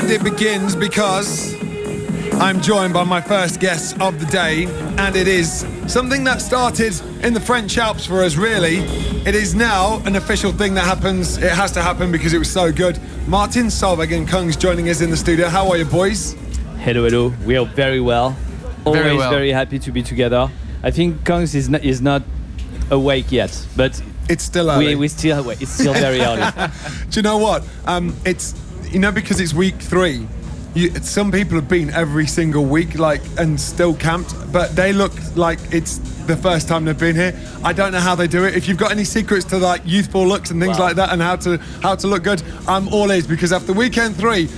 And it begins because I'm joined by my first guest of the day, and it is something that started in the French Alps for us, really. It is now an official thing that happens. It has to happen because it was so good. Martin Solveig and Kungs joining us in the studio. How are you, boys? Hello, hello. We are very well. Always very, well. Very happy to be together. I think Kungs is not awake yet, but it's still early. It's still very early. Do you know what? It's because it's week 3. Some people have been every single week, and still camped, but they look like it's the first time they've been here. I don't know how they do it. If you've got any secrets to youthful looks and things like that, and how to look good, I'm all ears, because after weekend 3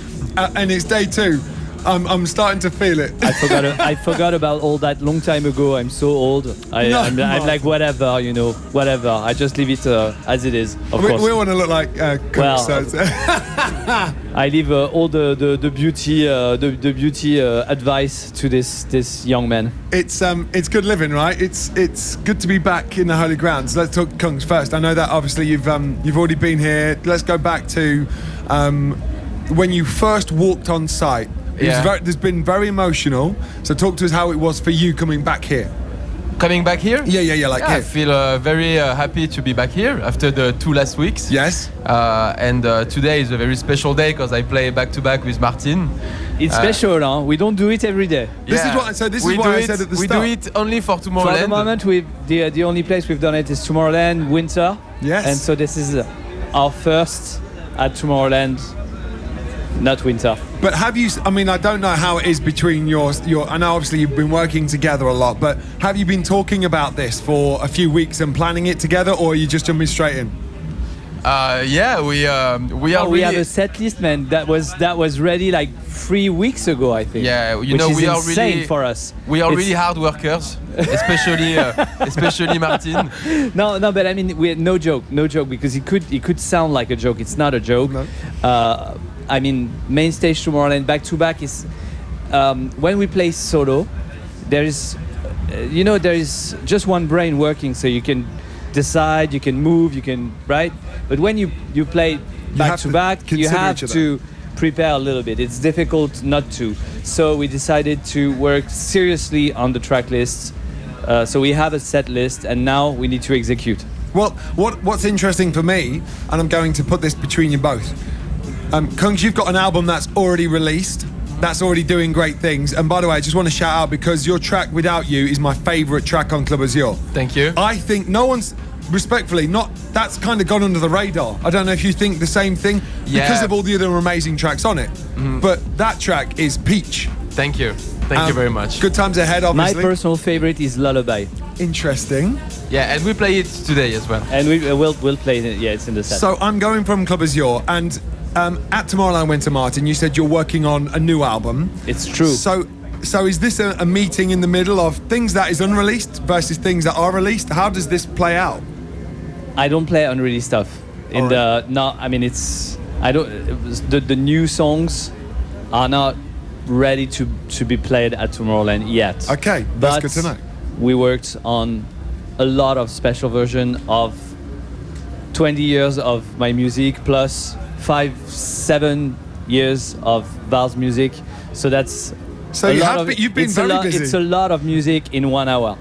and it's day 2, I'm starting to feel it. I forgot about all that long time ago. I'm so old. I'm like whatever, whatever. I just leave it as it is. Of course. We want to look like cooks. I leave all the beauty advice to this young man. It's good living, right? It's good to be back in the holy grounds. Let's talk Kungs first. I know that obviously you've already been here. Let's go back to when you first walked on site. It's been very emotional. So talk to us how it was for you coming back here. Coming back here? Yeah. Here. I feel very happy to be back here after the 2 last weeks. Yes. And today is a very special day because I play back-to-back with Martin. It's special, huh? We don't do it every day. This is why I said at the start. We do it only for Tomorrowland. For the moment, the only place we've done it is Tomorrowland, winter. Yes. And so this is our first at Tomorrowland, not winter. But have you, I don't know how it is between your I know obviously you've been working together a lot, but have you been talking about this for a few weeks and planning it together, or are you just jumping straight in? We have a set list, man, that was ready 3 weeks ago, I think. Yeah, we are insane really for us. We are really hard workers, especially Martin. No, but we no joke, because it could sound like a joke. It's not a joke. No. Mainstay Tomorrowland back-to-back is when we play solo, there is just one brain working, so you can decide, you can move, right? But when you play back-to-back, you have to prepare a little bit. It's difficult not to. So we decided to work seriously on the track list. So we have a set list, and now we need to execute. Well, what's interesting for me, and I'm going to put this between you both, Kungs, you've got an album that's already released, that's already doing great things. And by the way, I just want to shout out because your track Without You is my favourite track on Club Azur. Thank you. I think no one's, respectfully, that's kind of gone under the radar. I don't know if you think the same thing because of all the other amazing tracks on it. Mm-hmm. But that track is peach. Thank you. Thank you very much. Good times ahead, obviously. My personal favourite is Lullaby. Interesting. Yeah, and we play it today as well. And we'll play it. Yeah, it's in the set. So I'm going from Club Azur, and at Tomorrowland Winter, Martin, you said you're working on a new album. It's true. So is this a meeting in the middle of things that is unreleased versus things that are released? How does this play out? I don't play unreleased stuff. The new songs are not ready to be played at Tomorrowland yet. Okay, that's good to know. We worked on a lot of special version of 20 years of my music plus 5-7 years of Val's music. So that's you've been very busy. It's a lot of music in 1 hour.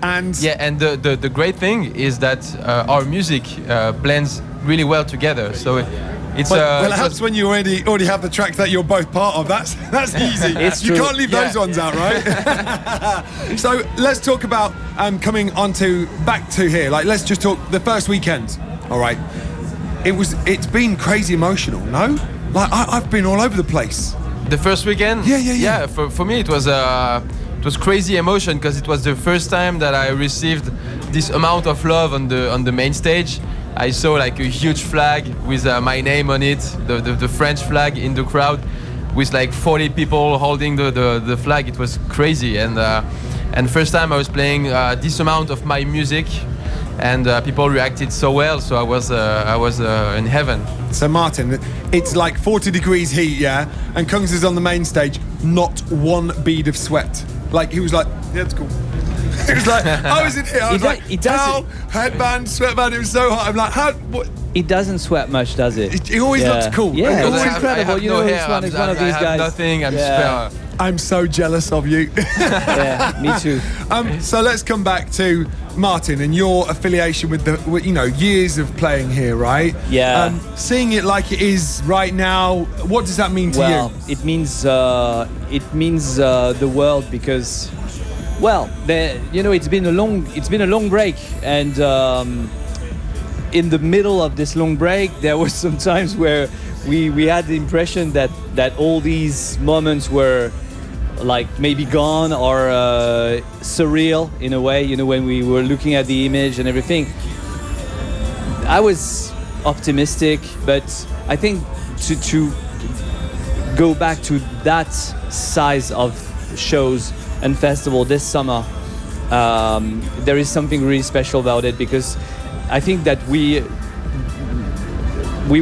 And the great thing is that our music blends really well together. So it helps when you already have the track that you're both part of. That's easy. You can't leave those ones out, right? So let's talk about coming back to here. Let's just talk the first weekend. All right. It's been crazy emotional, no? I've been all over the place. The first weekend? Yeah. For me, it was crazy emotion because it was the first time that I received this amount of love on the main stage. I saw a huge flag with my name on it, the French flag in the crowd, with 40 people holding the flag. It was crazy, and first time I was playing this amount of my music. And people reacted so well, so I was in heaven. So Martin, it's 40 degrees heat, yeah, and Kungs is on the main stage, not one bead of sweat. He was like, yeah, it's cool. It was I was in here, I was towel, headband, sweatband, it was so hot. I'm like, It doesn't sweat much, does it? It always looks cool. Yeah, It it's always- incredible. I have You no know, hair. it's one of these I guys. have nothing. I'm Yeah. super. I'm so jealous of you. Yeah, me too. So let's come back to Martin and your affiliation with years of playing here, right? Yeah. Seeing it like it is right now, what does that mean to Well, you? it means the world because, well, it's been a long break, and in the middle of this long break, there was some times where we had the impression that all these moments were like maybe gone or surreal in a way, when we were looking at the image and everything. I was optimistic, but I think to go back to that size of shows and festival this summer, there is something really special about it, because I think that we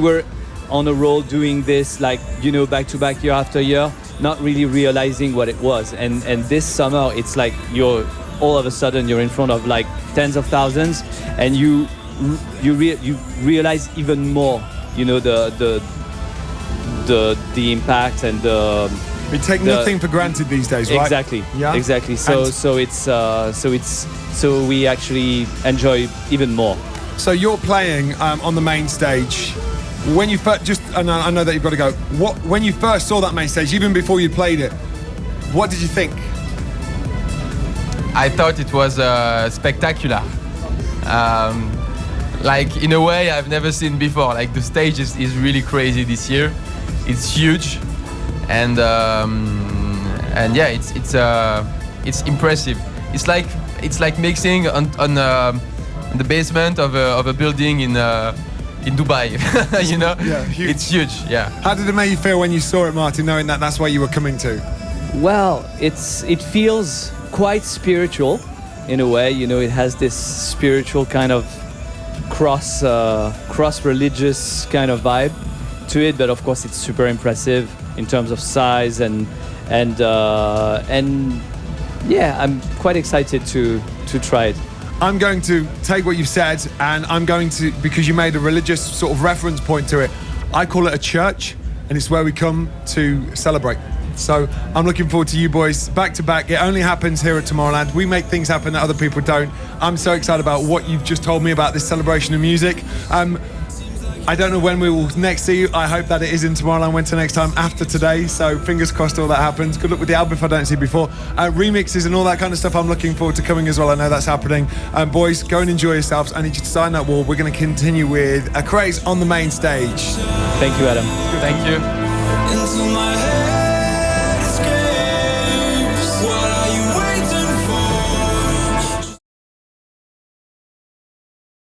were on a roll doing this back to back, year after year, not really realizing what it was, and this summer it's like you're all of a sudden you're in front of like tens of thousands, and you realize even more, the impact and the. We take nothing for granted these days, right? Exactly. Yeah. Exactly. So we actually enjoy even more. So you're playing on the main stage. When you first, I know that you've got to go. When you first saw that main stage, even before you played it, what did you think? I thought it was spectacular. Like in a way I've never seen before. Like the stage is really crazy this year. It's huge, and yeah, it's impressive. It's like mixing on the basement of a building in Dubai. Yeah, huge. It's huge. Yeah. How did it make you feel when you saw it, Martin, knowing that that's where you were coming to? Well, it feels quite spiritual in a way. It has this spiritual kind of cross religious kind of vibe to it, but of course it's super impressive in terms of size and yeah, I'm quite excited to try it. I'm going to take what you've said, and I'm going to, because you made a religious sort of reference point to it, I call it a church, and it's where we come to celebrate. So I'm looking forward to you boys back to back. It only happens here at Tomorrowland. We make things happen that other people don't. I'm so excited about what you've just told me about this celebration of music. I don't know when we will next see you. I hope that it is in Tomorrowland winter next time after today. So fingers crossed all that happens. Good luck with the album if I don't see you before. Remixes and all that kind of stuff I'm looking forward to coming as well. I know that's happening. Boys, go and enjoy yourselves. I need you to sign that wall. We're going to continue with A Craze on the main stage. Thank you, Adam. Thank you. Into my head.